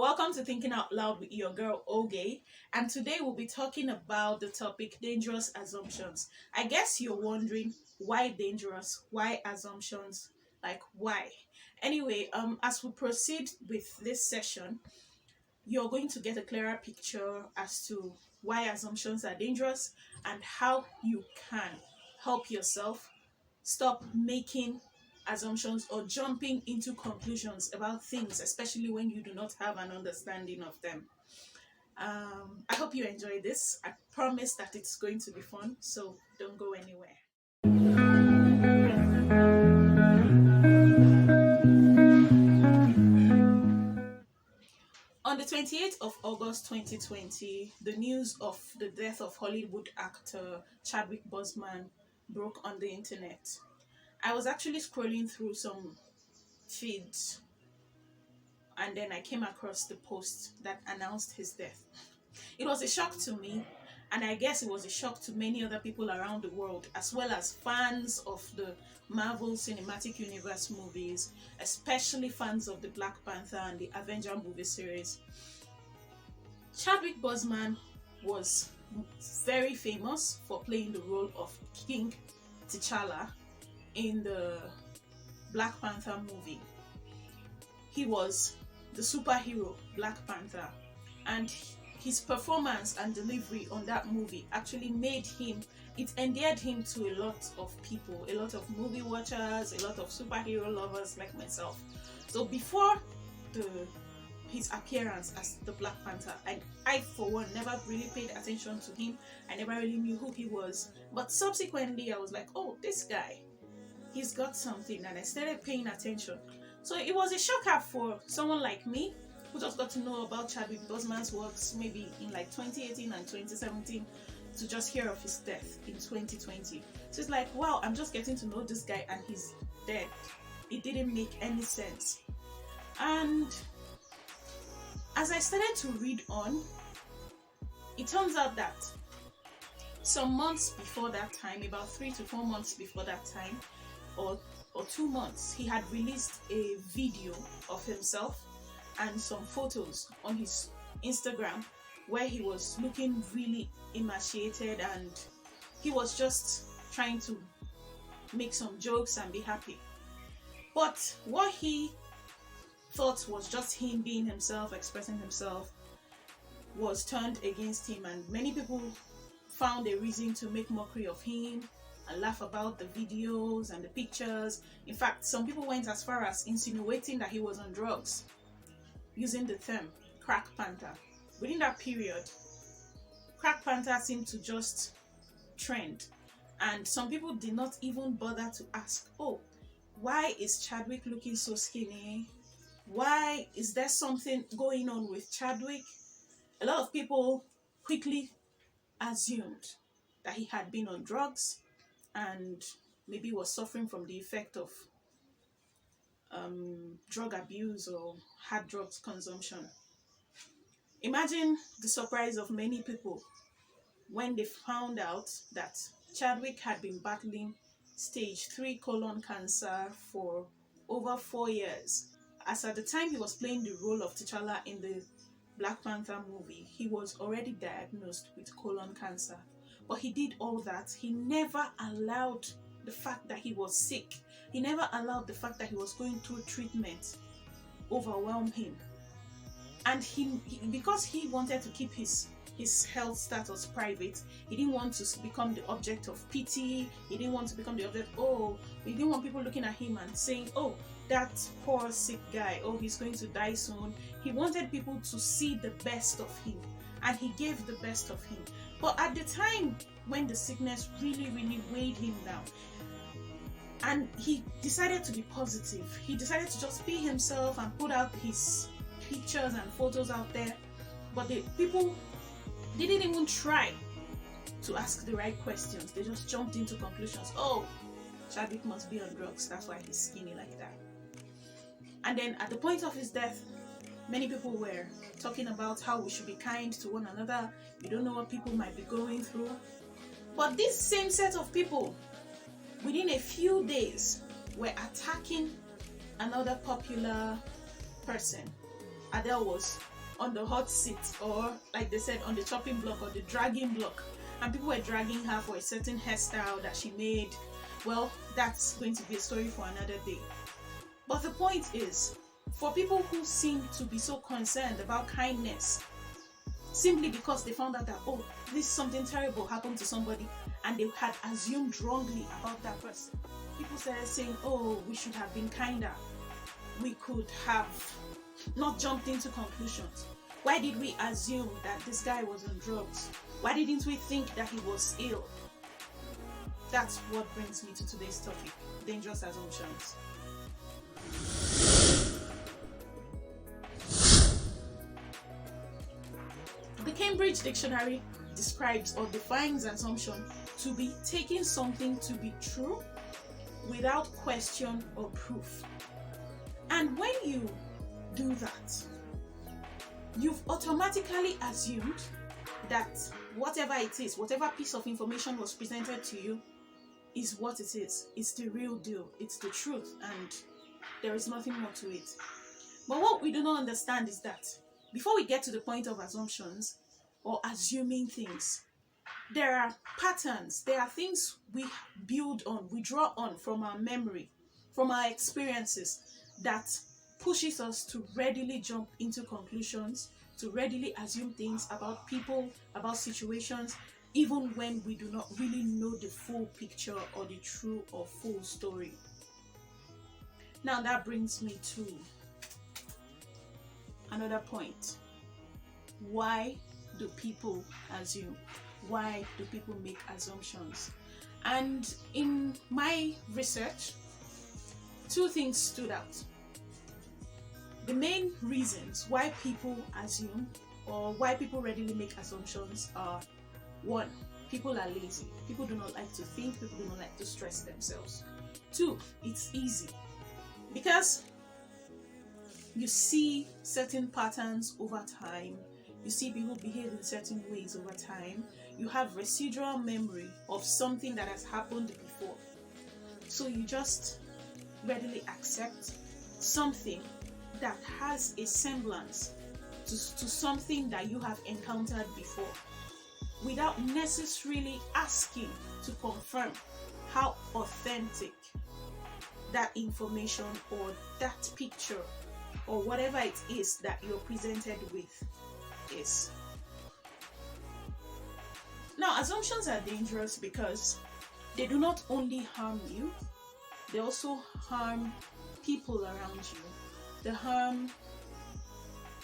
Welcome to Thinking Out Loud with your girl Oge, and today we'll be talking about the topic dangerous assumptions. I guess you're wondering why dangerous, why assumptions, like why. Anyway, as we proceed with this session, you're going to get a clearer picture as to why assumptions are dangerous and how you can help yourself stop making assumptions or jumping into conclusions about things, especially when you do not have an understanding of them. I hope you enjoy this. I promise that it's going to be fun, so don't go anywhere. On the 28th of August 2020, the news of the death of Hollywood actor Chadwick Boseman broke on the internet. I was actually scrolling through some feeds and then I came across the post that announced his death. It was a shock to me, and I guess it was a shock to many other people around the world, as well as fans of the Marvel Cinematic Universe movies, especially fans of the Black Panther and the Avenger movie series. Chadwick Boseman was very famous for playing the role of King T'Challa in the Black Panther movie. He was the superhero Black Panther, and his performance and delivery on that movie actually endeared him to a lot of people, a lot of movie watchers, a lot of superhero lovers like myself. So before his appearance as the Black Panther, I for one never really paid attention to him. I never really knew who he was, but subsequently I was like, oh, this guy, he's got something, and I started paying attention. So it was a shocker for someone like me who just got to know about Chadwick Boseman's works maybe in like 2018 and 2017 to just hear of his death in 2020. So it's like, wow, I'm just getting to know this guy and he's dead. It didn't make any sense. And as I started to read on, it turns out that some months before that time, about 3 to 4 months before that time, or 2 months, he had released a video of himself and some photos on his Instagram where he was looking really emaciated and he was just trying to make some jokes and be happy. But what he thought was just him being himself, expressing himself, was turned against him, and many people found a reason to make mockery of him and laugh about the videos and the pictures. In fact, some people went as far as insinuating that he was on drugs, using the term crack panther. Within that period, crack panther seemed to just trend, and some people did not even bother to ask, oh, why is Chadwick looking so skinny? Why is there something going on with Chadwick? A lot of people quickly assumed that he had been on drugs and maybe was suffering from the effect of drug abuse or hard drugs consumption. Imagine the surprise of many people when they found out that Chadwick had been battling stage 3 colon cancer for over 4 years. As at the time he was playing the role of T'Challa in the Black Panther movie, he was already diagnosed with colon cancer. But he did all that. He never allowed the fact that he was sick. He never allowed the fact that he was going through treatment overwhelm him. And he because he wanted to keep his health status private, he didn't want to become the object of pity. He didn't want to become the object, he didn't want people looking at him and saying, oh, that poor sick guy, oh, he's going to die soon. He wanted people to see the best of him, and he gave the best of him. But at the time when the sickness really, really weighed him down, and he decided to be positive, he decided to just be himself and put out his pictures and photos out there, but the people didn't even try to ask the right questions. They just jumped into conclusions. Oh, Chadwick must be on drugs, that's why he's skinny like that. And then at the point of his death, many people were talking about how we should be kind to one another. You don't know what people might be going through. But this same set of people, within a few days, were attacking another popular person Adele was on the hot seat, or like they said, on the chopping block or the dragging block, and people were dragging her for a certain hairstyle that she made. Well, that's going to be a story for another day. But the point is, for people who seem to be so concerned about kindness simply because they found out that, oh, this something terrible happened to somebody, and they had assumed wrongly about that person, people started saying, oh, we should have been kinder, we could have not jumped into conclusions. Why did we assume that this guy was on drugs? Why didn't we think that he was ill? That's what brings me to today's topic: dangerous assumptions. The Cambridge Dictionary describes or defines assumption to be taking something to be true without question or proof. And when you do that, you've automatically assumed that whatever it is, whatever piece of information was presented to you, is what it is. It's the real deal. It's the truth, and there is nothing more to it. But what we do not understand is that before we get to the point of assumptions or assuming things, there are patterns, there are things we build on, we draw on from our memory, from our experiences, that pushes us to readily jump into conclusions, to readily assume things about people, about situations, even when we do not really know the full picture or the true or full story. Now that brings me to another point. Why do people assume? Why do people make assumptions? And in my research, two things stood out. The main reasons why people assume or why people readily make assumptions are: one, people are lazy. People do not like to think, people do not like to stress themselves. Two, it's easy. Because you see certain patterns over time, you see people behave in certain ways over time, you have residual memory of something that has happened before. So you just readily accept something that has a semblance to something that you have encountered before, without necessarily asking to confirm how authentic that information or that picture or whatever it is that you're presented with is. Now, assumptions are dangerous because they do not only harm you, they also harm people around you. They harm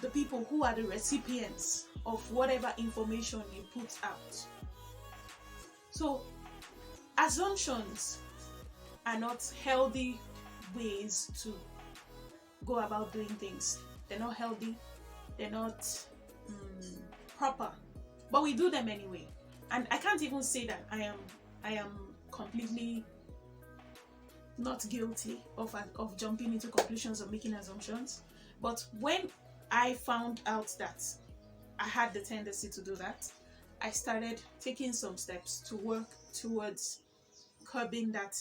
the people who are the recipients of whatever information you put out. So, assumptions are not healthy ways to go about doing things. They're not healthy, they're not proper, but we do them anyway. And I can't even say that I am completely not guilty of jumping into conclusions or making assumptions. But when I found out that I had the tendency to do that, I started taking some steps to work towards curbing that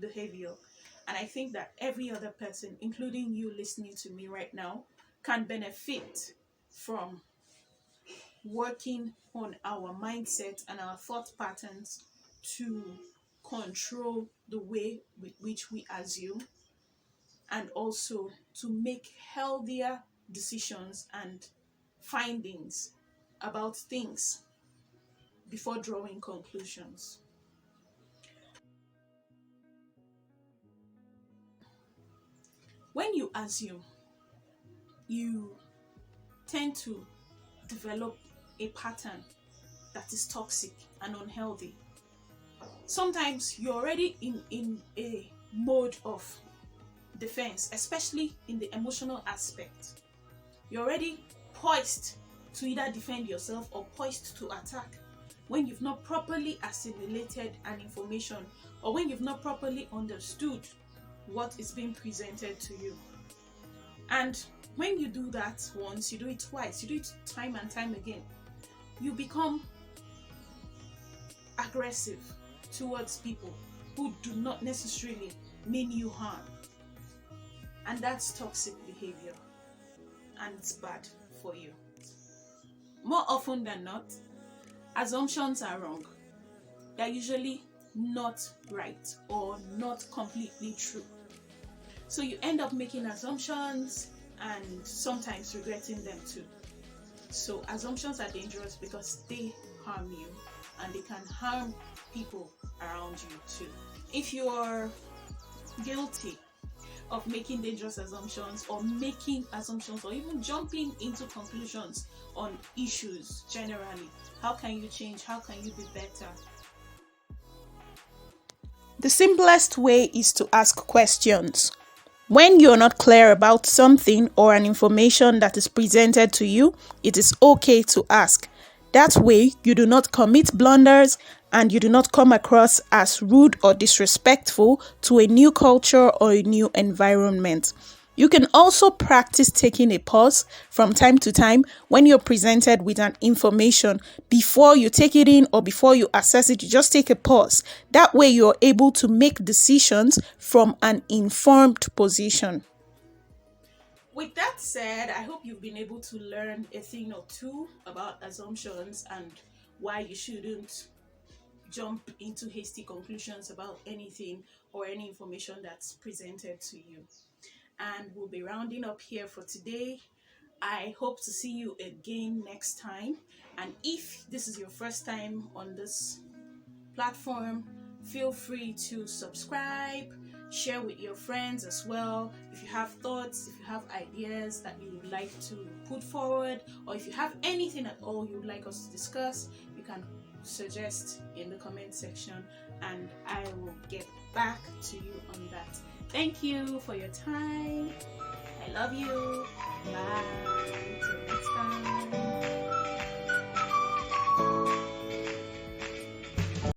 behavior. And I think that every other person, including you listening to me right now, can benefit from working on our mindset and our thought patterns to control the way with which we assume, and also to make healthier decisions and findings about things before drawing conclusions. When you assume, you tend to develop a pattern that is toxic and unhealthy. Sometimes you're already in a mode of defense, especially in the emotional aspect. You're already poised to either defend yourself or poised to attack when you've not properly assimilated an information, or when you've not properly understood what is being presented to you. And when you do that once, you do it twice, you do it time and time again, you become aggressive towards people who do not necessarily mean you harm. And that's toxic behavior. and it's bad for you. More often than not, assumptions are wrong. They're usually not right or not completely true. So you end up making assumptions and sometimes regretting them too. So assumptions are dangerous because they harm you and they can harm people around you too. If you're guilty of making dangerous assumptions or making assumptions or even jumping into conclusions on issues generally, how can you change? How can you be better? The simplest way is to ask questions. When you're not clear about something or an information that is presented to you, it is okay to ask. That way, you do not commit blunders and you do not come across as rude or disrespectful to a new culture or a new environment. You can also practice taking a pause from time to time when you're presented with an information. Before you take it in or before you assess it, you just take a pause. That way you're able to make decisions from an informed position. With that said, I hope you've been able to learn a thing or two about assumptions and why you shouldn't jump into hasty conclusions about anything or any information that's presented to you. And we'll be rounding up here for today. I hope to see you again next time. And if this is your first time on this platform, feel free to subscribe, share with your friends as well. If you have thoughts, if you have ideas that you would like to put forward, or if you have anything at all you would like us to discuss, you can suggest in the comment section and I will get back to you on that. Thank you for your time. I love you. Bye. Till next time.